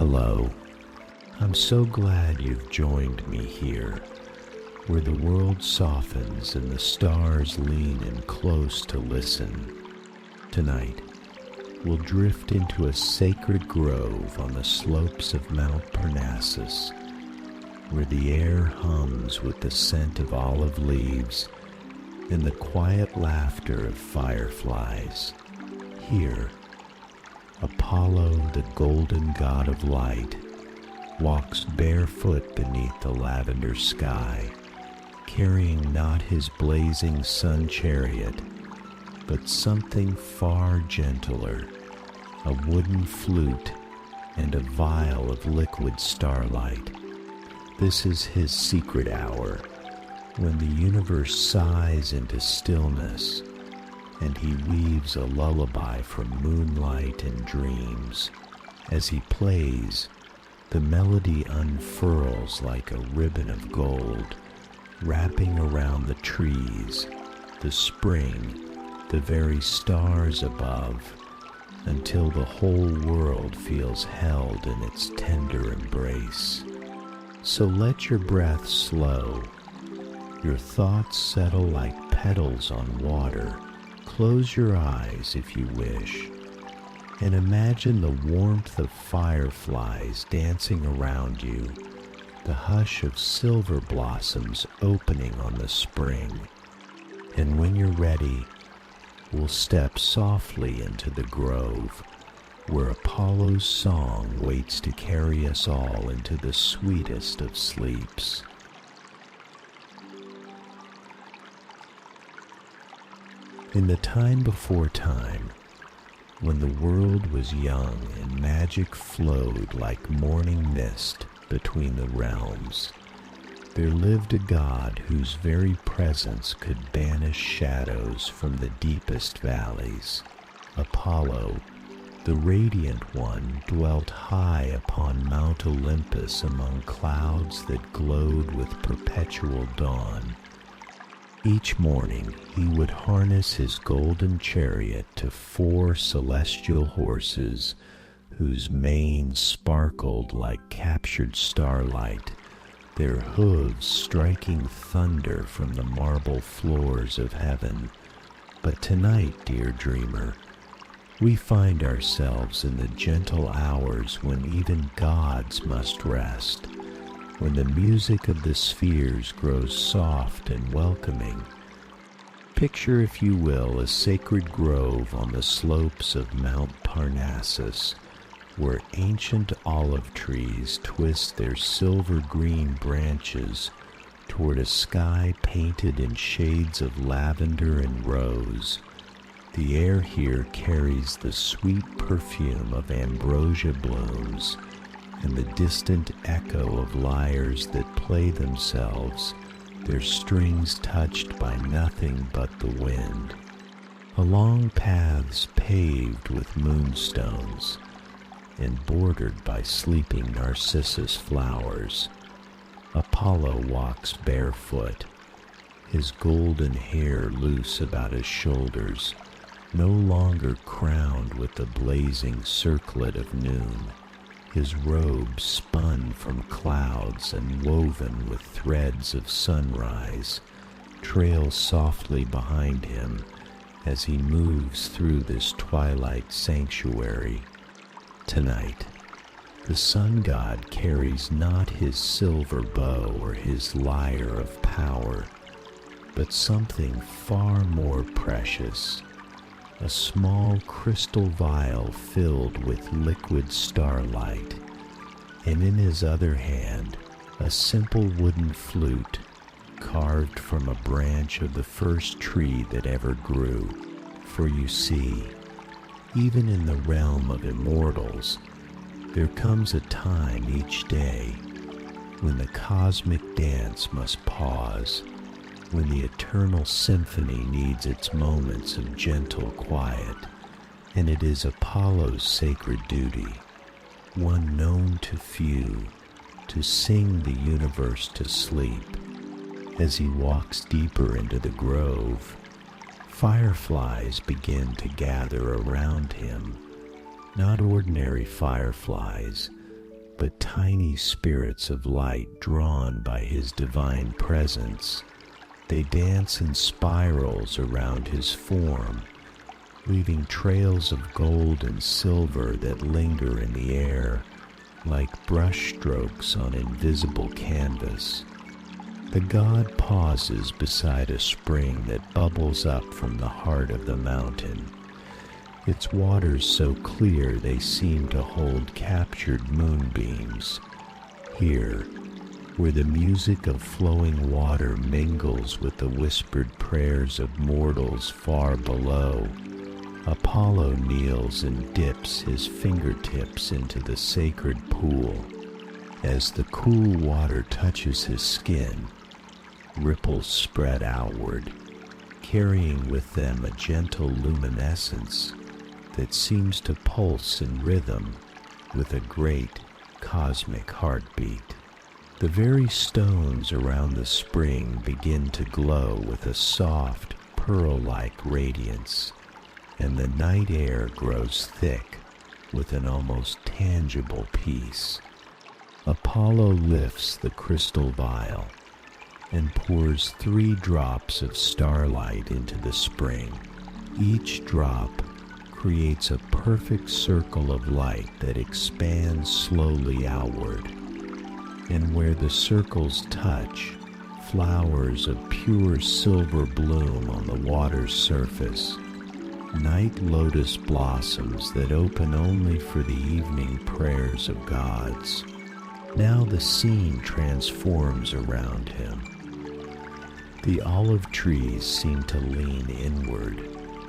Hello. I'm so glad you've joined me here, where the world softens and the stars lean in close to listen. Tonight, we'll drift into a sacred grove on the slopes of Mount Parnassus, where the air hums with the scent of olive leaves and the quiet laughter of fireflies. Here, Apollo, the golden god of light, walks barefoot beneath the lavender sky, carrying not his blazing sun chariot, but something far gentler, a wooden flute and a vial of liquid starlight. This is his secret hour, when the universe sighs into stillness, and he weaves a lullaby from moonlight and dreams. As he plays, the melody unfurls like a ribbon of gold, wrapping around the trees, the spring, the very stars above, until the whole world feels held in its tender embrace. So let your breath slow, your thoughts settle like petals on water. Close your eyes if you wish, and imagine the warmth of fireflies dancing around you, the hush of silver blossoms opening on the spring. And when you're ready, we'll step softly into the grove, where Apollo's song waits to carry us all into the sweetest of sleeps. In the time before time, when the world was young and magic flowed like morning mist between the realms, there lived a god whose very presence could banish shadows from the deepest valleys. Apollo, the radiant one, dwelt high upon Mount Olympus among clouds that glowed with perpetual dawn. Each morning he would harness his golden chariot to 4 celestial horses whose manes sparkled like captured starlight, their hooves striking thunder from the marble floors of heaven. But tonight, dear dreamer, we find ourselves in the gentle hours when even gods must rest, when the music of the spheres grows soft and welcoming. Picture, if you will, a sacred grove on the slopes of Mount Parnassus, where ancient olive trees twist their silver-green branches toward a sky painted in shades of lavender and rose. The air here carries the sweet perfume of ambrosia blooms and the distant echo of lyres that play themselves, their strings touched by nothing but the wind. Along paths paved with moonstones and bordered by sleeping narcissus flowers, Apollo walks barefoot, his golden hair loose about his shoulders, no longer crowned with the blazing circlet of noon. His robe spun from clouds and woven with threads of sunrise trails softly behind him as he moves through this twilight sanctuary. Tonight, the sun god carries not his silver bow or his lyre of power, but something far more precious, a small crystal vial filled with liquid starlight, and in his other hand a simple wooden flute carved from a branch of the first tree that ever grew. For you see, even in the realm of immortals, there comes a time each day when the cosmic dance must pause, when the eternal symphony needs its moments of gentle quiet, and it is Apollo's sacred duty, one known to few, to sing the universe to sleep. As he walks deeper into the grove, fireflies begin to gather around him, not ordinary fireflies, but tiny spirits of light drawn by his divine presence. They dance in spirals around his form, leaving trails of gold and silver that linger in the air like brush strokes on invisible canvas. The god pauses beside a spring that bubbles up from the heart of the mountain, its waters so clear they seem to hold captured moonbeams. Here, where the music of flowing water mingles with the whispered prayers of mortals far below, Apollo kneels and dips his fingertips into the sacred pool. As the cool water touches his skin, ripples spread outward, carrying with them a gentle luminescence that seems to pulse in rhythm with a great cosmic heartbeat. The very stones around the spring begin to glow with a soft, pearl-like radiance, and the night air grows thick with an almost tangible peace. Apollo lifts the crystal vial and pours 3 drops of starlight into the spring. Each drop creates a perfect circle of light that expands slowly outward, and where the circles touch, flowers of pure silver bloom on the water's surface, night lotus blossoms that open only for the evening prayers of gods. Now the scene transforms around him. The olive trees seem to lean inward,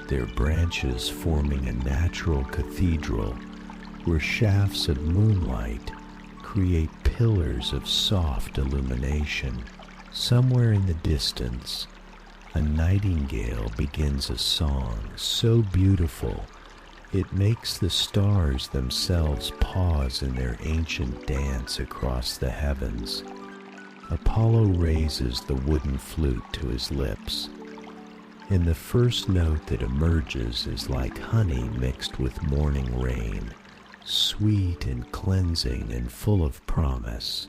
their branches forming a natural cathedral where shafts of moonlight create pillars of soft illumination. Somewhere in the distance, a nightingale begins a song so beautiful it makes the stars themselves pause in their ancient dance across the heavens. Apollo raises the wooden flute to his lips, and the first note that emerges is like honey mixed with morning rain, sweet and cleansing and full of promise.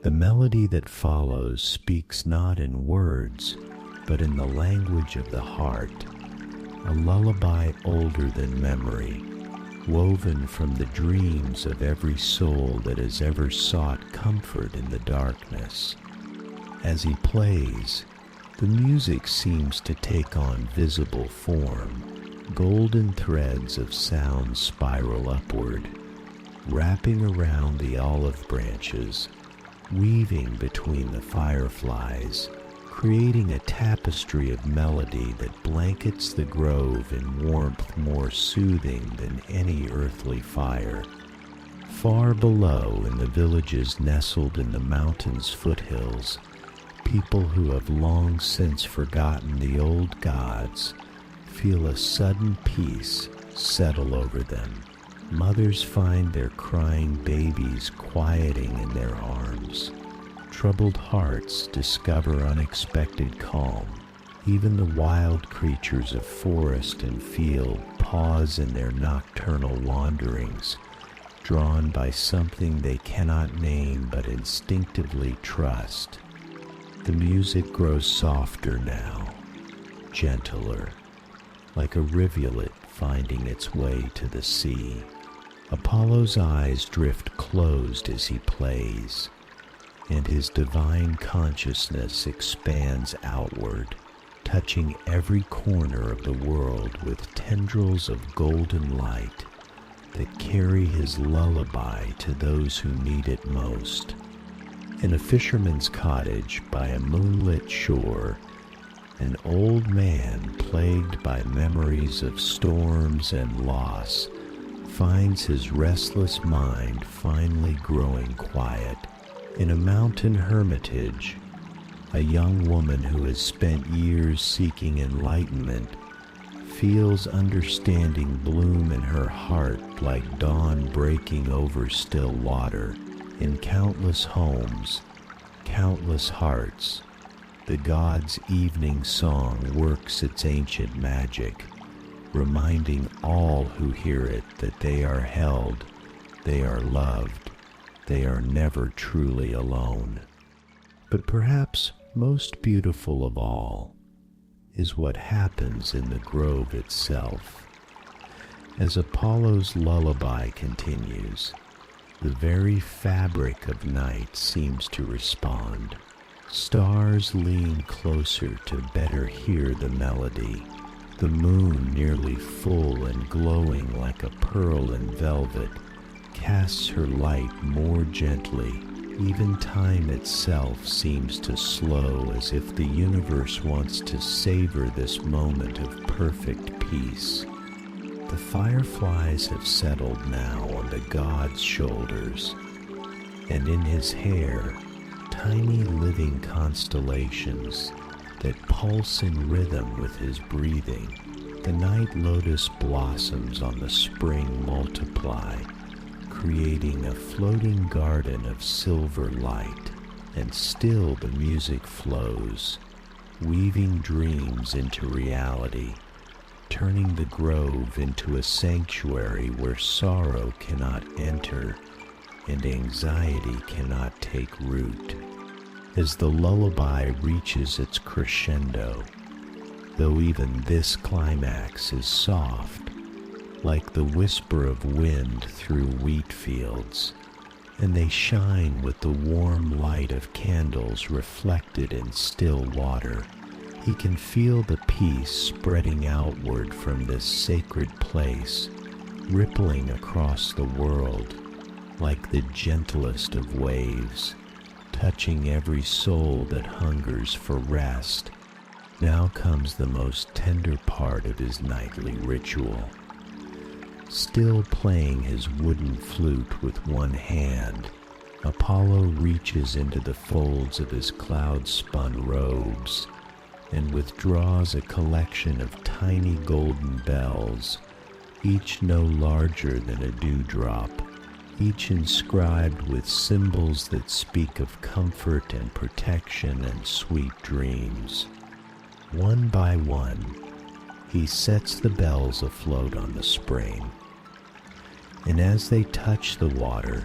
The melody that follows speaks not in words, but in the language of the heart, a lullaby older than memory, woven from the dreams of every soul that has ever sought comfort in the darkness. As he plays, the music seems to take on visible form. Golden threads of sound spiral upward, wrapping around the olive branches, weaving between the fireflies, creating a tapestry of melody that blankets the grove in warmth more soothing than any earthly fire. Far below, in the villages nestled in the mountain's foothills, people who have long since forgotten the old gods feel a sudden peace settle over them. Mothers find their crying babies quieting in their arms. Troubled hearts discover unexpected calm. Even the wild creatures of forest and field pause in their nocturnal wanderings, drawn by something they cannot name but instinctively trust. The music grows softer now, gentler, like a rivulet finding its way to the sea. Apollo's eyes drift closed as he plays, and his divine consciousness expands outward, touching every corner of the world with tendrils of golden light that carry his lullaby to those who need it most. In a fisherman's cottage by a moonlit shore, an old man plagued by memories of storms and loss finds his restless mind finally growing quiet. In a mountain hermitage, a young woman who has spent years seeking enlightenment feels understanding bloom in her heart like dawn breaking over still water. In countless homes, countless hearts, the god's evening song works its ancient magic, reminding all who hear it that they are held, they are loved, they are never truly alone. But perhaps most beautiful of all is what happens in the grove itself. As Apollo's lullaby continues, the very fabric of night seems to respond. Stars lean closer to better hear the melody. The moon, nearly full and glowing like a pearl in velvet, casts her light more gently. Even time itself seems to slow, as if the universe wants to savor this moment of perfect peace. The fireflies have settled now on the god's shoulders, and in his hair, tiny living constellations that pulse in rhythm with his breathing. The night lotus blossoms on the spring multiply, creating a floating garden of silver light, and still the music flows, weaving dreams into reality, turning the grove into a sanctuary where sorrow cannot enter and anxiety cannot take root. As the lullaby reaches its crescendo, though even this climax is soft, like the whisper of wind through wheat fields, and they shine with the warm light of candles reflected in still water, he can feel the peace spreading outward from this sacred place, rippling across the world like the gentlest of waves, touching every soul that hungers for rest. Now comes the most tender part of his nightly ritual. Still playing his wooden flute with one hand, Apollo reaches into the folds of his cloud-spun robes and withdraws a collection of tiny golden bells, each no larger than a dewdrop, each inscribed with symbols that speak of comfort and protection and sweet dreams. One by one, he sets the bells afloat on the spring, and as they touch the water,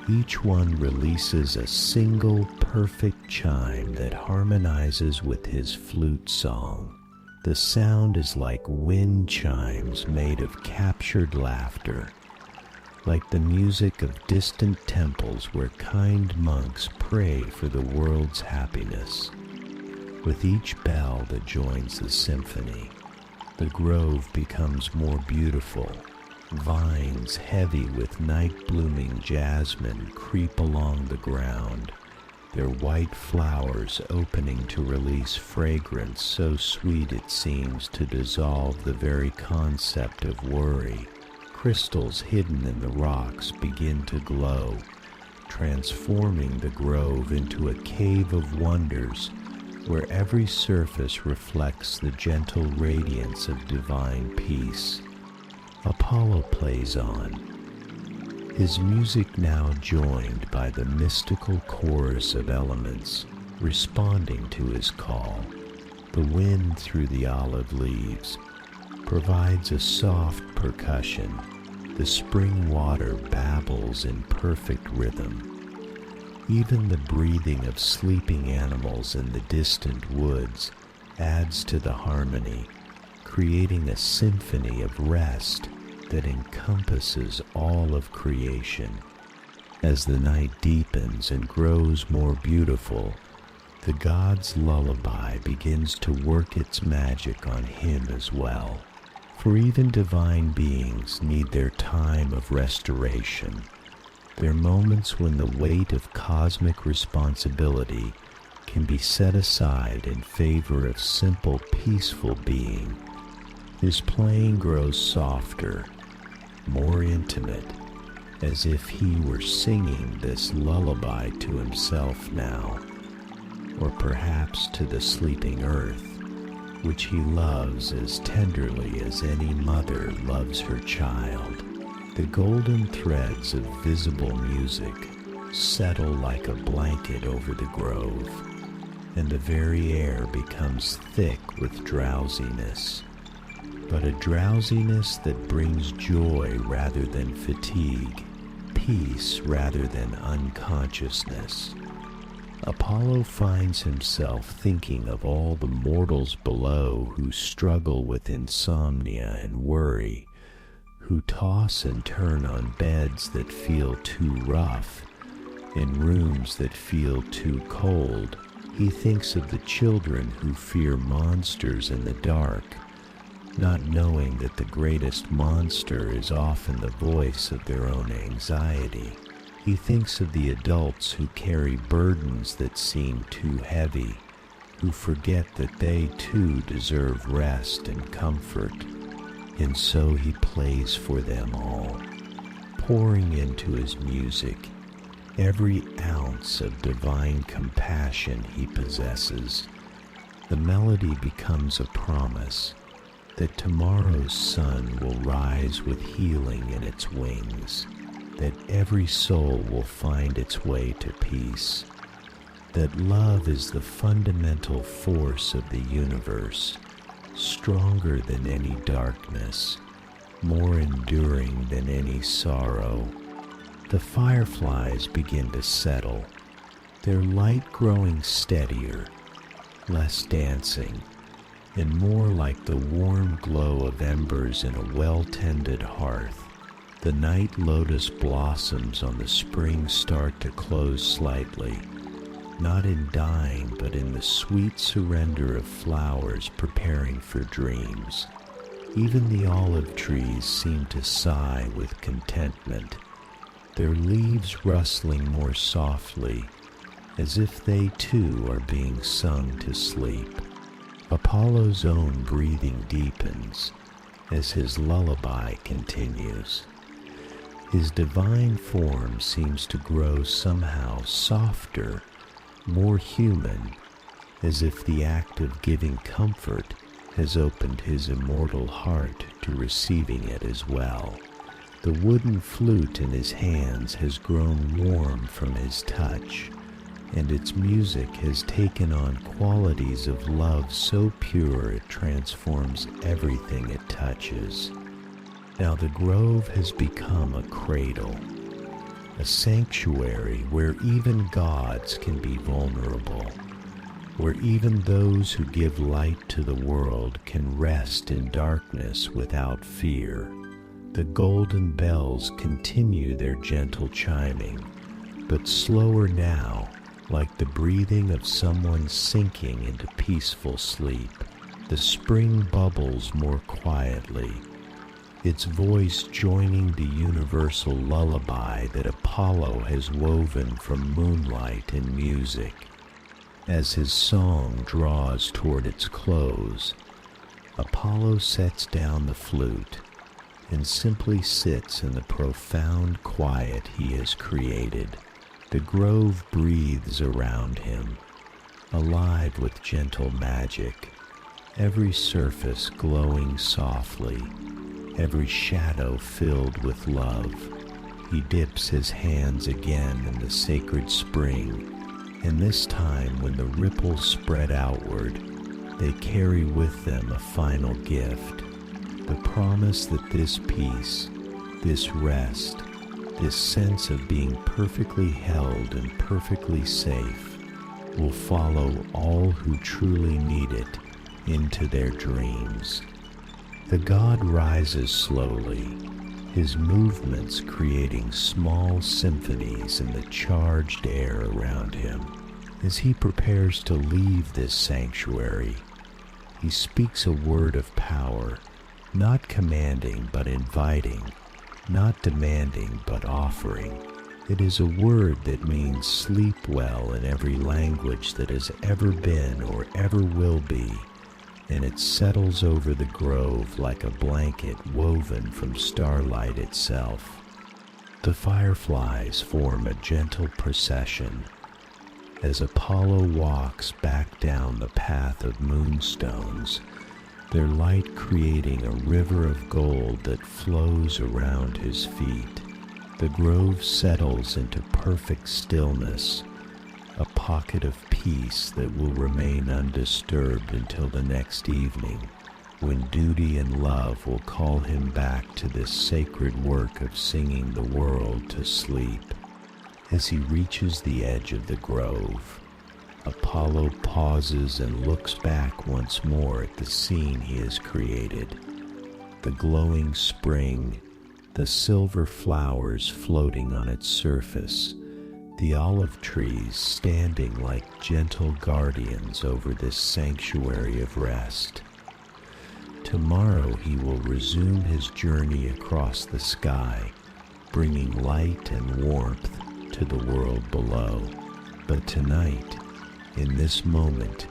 each one releases a single perfect chime that harmonizes with his flute song. The sound is like wind chimes made of captured laughter, like the music of distant temples where kind monks pray for the world's happiness. With each bell that joins the symphony, the grove becomes more beautiful. Vines heavy with night-blooming jasmine creep along the ground, their white flowers opening to release fragrance so sweet it seems to dissolve the very concept of worry. Crystals hidden in the rocks begin to glow, transforming the grove into a cave of wonders where every surface reflects the gentle radiance of divine peace. Apollo plays on, his music now joined by the mystical chorus of elements responding to his call. The wind through the olive leaves provides a soft percussion. The spring water babbles in perfect rhythm. Even the breathing of sleeping animals in the distant woods adds to the harmony, creating a symphony of rest that encompasses all of creation. As the night deepens and grows more beautiful, the god's lullaby begins to work its magic on him as well. For even divine beings need their time of restoration, their moments when the weight of cosmic responsibility can be set aside in favor of simple, peaceful being. His playing grows softer, more intimate, as if he were singing this lullaby to himself now, or perhaps to the sleeping earth, which he loves as tenderly as any mother loves her child. The golden threads of visible music settle like a blanket over the grove, and the very air becomes thick with drowsiness, but a drowsiness that brings joy rather than fatigue. peace rather than unconsciousness. Apollo finds himself thinking of all the mortals below who struggle with insomnia and worry, who toss and turn on beds that feel too rough, in rooms that feel too cold. He thinks of the children who fear monsters in the dark, not knowing that the greatest monster is often the voice of their own anxiety. He thinks of the adults who carry burdens that seem too heavy, who forget that they too deserve rest and comfort, and so he plays for them all, pouring into his music every ounce of divine compassion he possesses. The melody becomes a promise that tomorrow's sun will rise with healing in its wings, that every soul will find its way to peace, that love is the fundamental force of the universe, stronger than any darkness, more enduring than any sorrow. The fireflies begin to settle, their light growing steadier, less dancing, and more like the warm glow of embers in a well-tended hearth. The night lotus blossoms on the spring start to close slightly, not in dying, but in the sweet surrender of flowers preparing for dreams. Even the olive trees seem to sigh with contentment, their leaves rustling more softly, as if they too are being sung to sleep. Apollo's own breathing deepens as his lullaby continues. His divine form seems to grow somehow softer, more human, as if the act of giving comfort has opened his immortal heart to receiving it as well. The wooden flute in his hands has grown warm from his touch, and its music has taken on qualities of love so pure it transforms everything it touches. Now the grove has become a cradle, a sanctuary where even gods can be vulnerable, where even those who give light to the world can rest in darkness without fear. The golden bells continue their gentle chiming, but slower now, like the breathing of someone sinking into peaceful sleep. The spring bubbles more quietly, its voice joining the universal lullaby that Apollo has woven from moonlight and music. As his song draws toward its close, Apollo sets down the flute and simply sits in the profound quiet he has created. The grove breathes around him, alive with gentle magic, every surface glowing softly, every shadow filled with love. He dips his hands again in the sacred spring, and this time when the ripples spread outward, they carry with them a final gift, the promise that this peace, this rest, this sense of being perfectly held and perfectly safe will follow all who truly need it into their dreams. The god rises slowly, his movements creating small symphonies in the charged air around him. As he prepares to leave this sanctuary, he speaks a word of power, not commanding but inviting, not demanding but offering. It is a word that means sleep well in every language that has ever been or ever will be, and it settles over the grove like a blanket woven from starlight itself. The fireflies form a gentle procession as Apollo walks back down the path of moonstones, their light creating a river of gold that flows around his feet. The grove settles into perfect stillness, a pocket of peace that will remain undisturbed until the next evening, when duty and love will call him back to this sacred work of singing the world to sleep. As he reaches the edge of the grove, Apollo pauses and looks back once more at the scene he has created. The glowing spring, the silver flowers floating on its surface, the olive trees standing like gentle guardians over this sanctuary of rest. Tomorrow he will resume his journey across the sky, bringing light and warmth to the world below. But tonight, in this moment,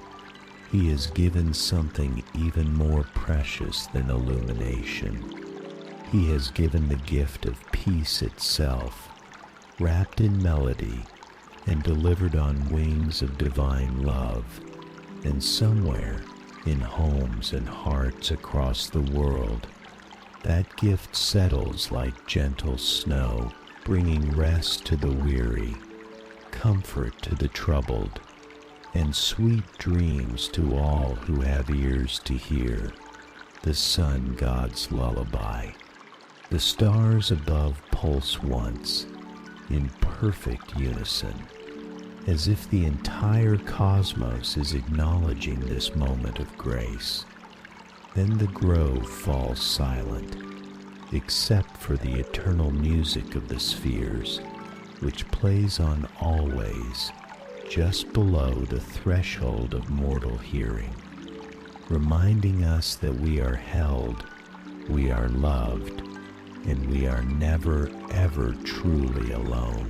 he is given something even more precious than illumination. He has given the gift of peace itself, wrapped in melody and delivered on wings of divine love. And somewhere, in homes and hearts across the world, that gift settles like gentle snow, bringing rest to the weary, comfort to the troubled, and sweet dreams to all who have ears to hear the sun god's lullaby. The stars above pulse once, in perfect unison, as if the entire cosmos is acknowledging this moment of grace. Then the grove falls silent, except for the eternal music of the spheres, which plays on always, just below the threshold of mortal hearing, reminding us that we are held, we are loved, and we are never, ever truly alone.